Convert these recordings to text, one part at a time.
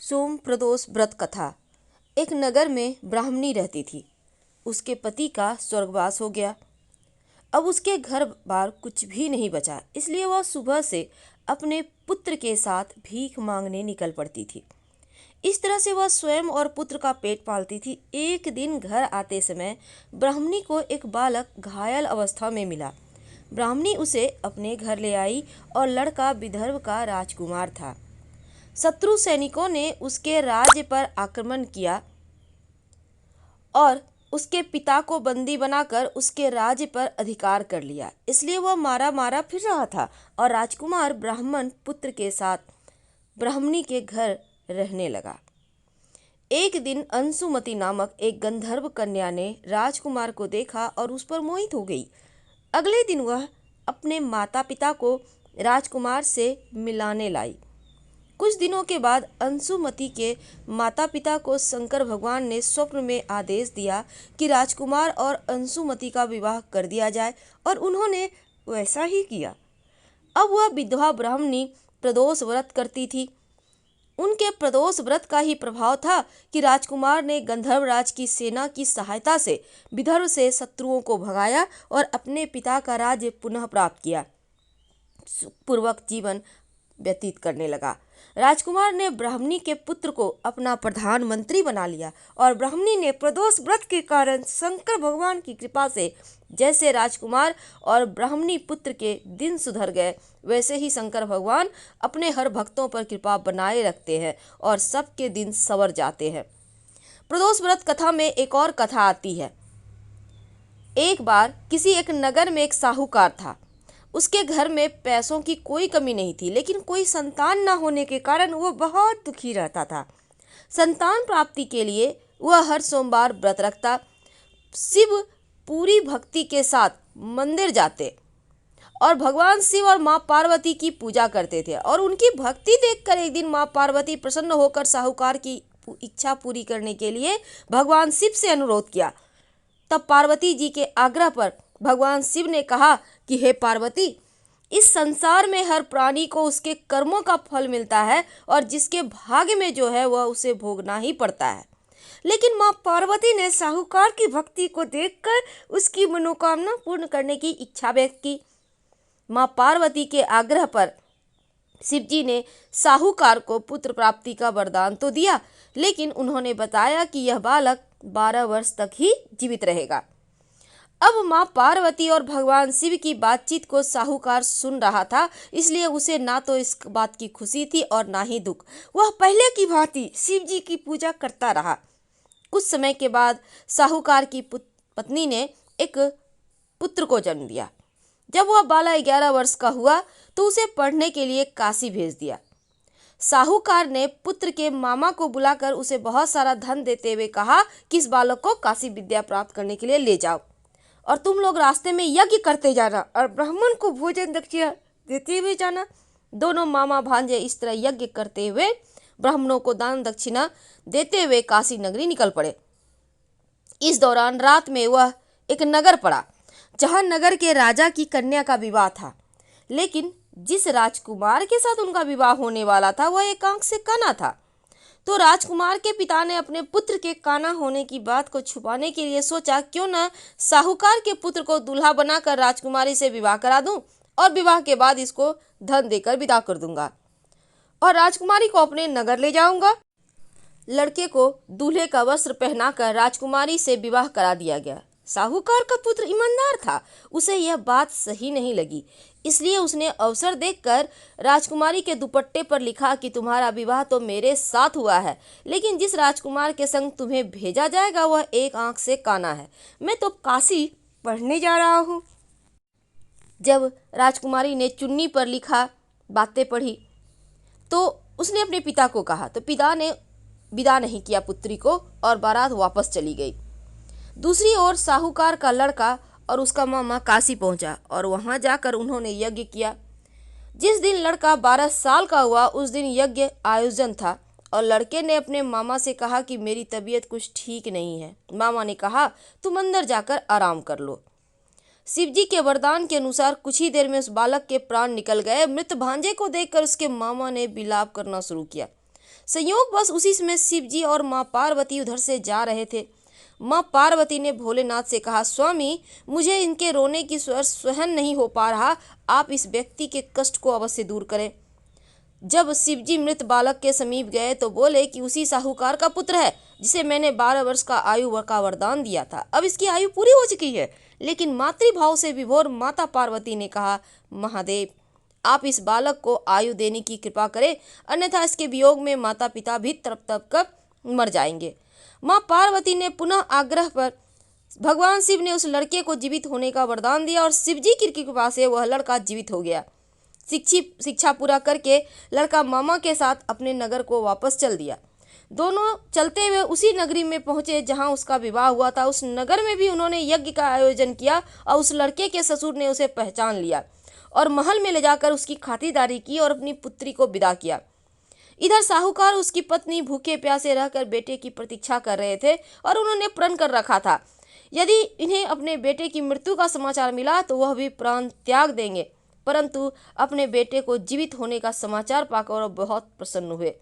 सोम प्रदोष व्रत कथा। एक नगर में ब्राह्मणी रहती थी। उसके पति का स्वर्गवास हो गया। अब उसके घर बार कुछ भी नहीं बचा, इसलिए वह सुबह से अपने पुत्र के साथ भीख मांगने निकल पड़ती थी। इस तरह से वह स्वयं और पुत्र का पेट पालती थी। एक दिन घर आते समय ब्राह्मणी को एक बालक घायल अवस्था में मिला। ब्राह्मणी उसे अपने घर ले आई और लड़का विदर्भ का राजकुमार था। शत्रु सैनिकों ने उसके राज्य पर आक्रमण किया और उसके पिता को बंदी बनाकर उसके राज्य पर अधिकार कर लिया, इसलिए वह मारा मारा फिर रहा था और राजकुमार ब्राह्मण पुत्र के साथ ब्राह्मणी के घर रहने लगा। एक दिन अंशुमति नामक एक गंधर्व कन्या ने राजकुमार को देखा और उस पर मोहित हो गई। अगले दिन वह अपने माता पिता को राजकुमार से मिलाने लाई। कुछ दिनों के बाद अंशुमति के माता पिता को शंकर भगवान ने स्वप्न में आदेश दिया कि राजकुमार और अंशुमति का विवाह कर दिया जाए, और उन्होंने वैसा ही किया। अब वह विधवा ब्राह्मणी प्रदोष व्रत करती थी। उनके प्रदोष व्रत का ही प्रभाव था कि राजकुमार ने गंधर्वराज की सेना की सहायता से विदर्भ से शत्रुओं को भगाया और अपने पिता का राज्य पुनः प्राप्त किया। सुखपूर्वक जीवन व्यतीत करने लगा। राजकुमार ने ब्राह्मणी के पुत्र को अपना प्रधानमंत्री बना लिया और ब्राह्मणी ने प्रदोष व्रत के कारण शंकर भगवान की कृपा से जैसे राजकुमार और ब्राह्मणी पुत्र के दिन सुधर गए, वैसे ही शंकर भगवान अपने हर भक्तों पर कृपा बनाए रखते हैं और सबके दिन संवर जाते हैं। प्रदोष व्रत कथा में एक और कथा आती है। एक बार किसी एक नगर में एक साहूकार था। उसके घर में पैसों की कोई कमी नहीं थी, लेकिन कोई संतान न होने के कारण वह बहुत दुखी रहता था। संतान प्राप्ति के लिए वह हर सोमवार व्रत रखता, शिव पूरी भक्ति के साथ मंदिर जाते और भगवान शिव और माँ पार्वती की पूजा करते थे। और उनकी भक्ति देखकर एक दिन माँ पार्वती प्रसन्न होकर साहूकार की इच्छा पूरी करने के लिए भगवान शिव से अनुरोध किया। तब पार्वती जी के आग्रह पर भगवान शिव ने कहा कि हे पार्वती, इस संसार में हर प्राणी को उसके कर्मों का फल मिलता है और जिसके भाग्य में जो है वह उसे भोगना ही पड़ता है। लेकिन माँ पार्वती ने साहूकार की भक्ति को देखकर उसकी मनोकामना पूर्ण करने की इच्छा व्यक्त की। माँ पार्वती के आग्रह पर शिवजी ने साहूकार को पुत्र प्राप्ति का वरदान तो दिया, लेकिन उन्होंने बताया कि यह बालक 12 वर्ष तक ही जीवित रहेगा। अब माँ पार्वती और भगवान शिव की बातचीत को साहूकार सुन रहा था, इसलिए उसे ना तो इस बात की खुशी थी और ना ही दुख। वह पहले की भांति शिव जी की पूजा करता रहा। कुछ समय के बाद साहूकार की पत्नी ने एक पुत्र को जन्म दिया। जब वह बालक 11 वर्ष का हुआ तो उसे पढ़ने के लिए काशी भेज दिया। साहूकार ने पुत्र के मामा को बुलाकर उसे बहुत सारा धन देते हुए कहा कि इस बालक को काशी विद्या प्राप्त करने के लिए ले जाओ और तुम लोग रास्ते में यज्ञ करते जाना और ब्राह्मण को भोजन दक्षिणा देते हुए जाना। दोनों मामा भांजे इस तरह यज्ञ करते हुए ब्राह्मणों को दान दक्षिणा देते हुए काशी नगरी निकल पड़े। इस दौरान रात में वह एक नगर पड़ा जहां नगर के राजा की कन्या का विवाह था, लेकिन जिस राजकुमार के साथ उनका विवाह होने वाला था वह एक आंख से काना था। तो राजकुमार के पिता ने अपने पुत्र के काना होने की बात को छुपाने के लिए सोचा, क्यों न साहूकार के पुत्र को दूल्हा बनाकर राजकुमारी से विवाह करा दूं और विवाह के बाद इसको धन देकर विदा कर दूंगा और राजकुमारी को अपने नगर ले जाऊंगा। लड़के को दूल्हे का वस्त्र पहनाकर राजकुमारी से विवाह करा दिया गया। साहूकार का पुत्र ईमानदार था, उसे यह बात सही नहीं लगी, इसलिए उसने अवसर देखकर राजकुमारी के दुपट्टे पर लिखा कि तुम्हारा विवाह तो मेरे साथ हुआ है, लेकिन जिस राजकुमार के संग तुम्हें भेजा जाएगा वह एक आंख से काना है। मैं तो काशी पढ़ने जा रहा हूँ। जब राजकुमारी ने चुन्नी पर लिखा बातें पढ़ी तो उसने अपने पिता को कहा, तो पिता ने विदा नहीं किया पुत्री को और बारात वापस चली गई। दूसरी ओर साहूकार का लड़का और उसका मामा काशी पहुंचा और वहां जाकर उन्होंने यज्ञ किया। जिस दिन लड़का 12 साल का हुआ उस दिन यज्ञ आयोजन था और लड़के ने अपने मामा से कहा कि मेरी तबीयत कुछ ठीक नहीं है। मामा ने कहा तुम अंदर जाकर आराम कर लो। शिवजी के वरदान के अनुसार कुछ ही देर में उस बालक के प्राण निकल गए। मृत भांजे को देखकर उसके मामा ने विलाप करना शुरू किया। संयोगवश उसी समय शिव जी और माँ पार्वती उधर से जा रहे थे। माँ पार्वती ने भोलेनाथ से कहा, स्वामी, मुझे इनके रोने की स्वर सहन नहीं हो पा रहा, आप इस व्यक्ति के कष्ट को अवश्य दूर करें। जब शिवजी मृत बालक के समीप गए तो बोले कि उसी साहूकार का पुत्र है जिसे मैंने 12 वर्ष का आयु का वरदान दिया था। अब इसकी आयु पूरी हो चुकी है। लेकिन मातृभाव से विभोर माता पार्वती ने कहा, महादेव, आप इस बालक को आयु देने की कृपा करें, अन्यथा इसके वियोग में माता पिता भी तड़प तड़प कर मर जाएंगे। माँ पार्वती ने पुनः आग्रह पर भगवान शिव ने उस लड़के को जीवित होने का वरदान दिया और शिवजी की कृपा से वह लड़का जीवित हो गया। शिक्षा पूरा करके लड़का मामा के साथ अपने नगर को वापस चल दिया। दोनों चलते हुए उसी नगरी में पहुंचे जहां उसका विवाह हुआ था। उस नगर में भी उन्होंने यज्ञ का आयोजन किया और उस लड़के के ससुर ने उसे पहचान लिया और महल में ले जाकर उसकी खातिरदारी की और अपनी पुत्री को विदा किया। इधर साहूकार उसकी पत्नी भूखे प्यासे रहकर बेटे की प्रतीक्षा कर रहे थे और उन्होंने प्रण कर रखा था, यदि इन्हें अपने बेटे की मृत्यु का समाचार मिला तो वह भी प्राण त्याग देंगे। परंतु अपने बेटे को जीवित होने का समाचार पाकर वह बहुत प्रसन्न हुए।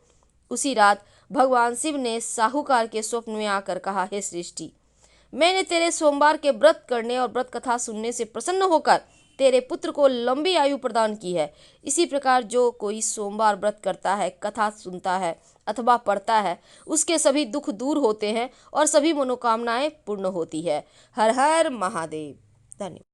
उसी रात भगवान शिव ने साहूकार के स्वप्न में आकर कहा, हे सृष्टि, मैंने तेरे सोमवार के व्रत करने और व्रत कथा सुनने से प्रसन्न होकर तेरे पुत्र को लंबी आयु प्रदान की है। इसी प्रकार जो कोई सोमवार व्रत करता है, कथा सुनता है अथवा पढ़ता है, उसके सभी दुख दूर होते हैं और सभी मनोकामनाएं पूर्ण होती है। हर हर महादेव। धन्यवाद।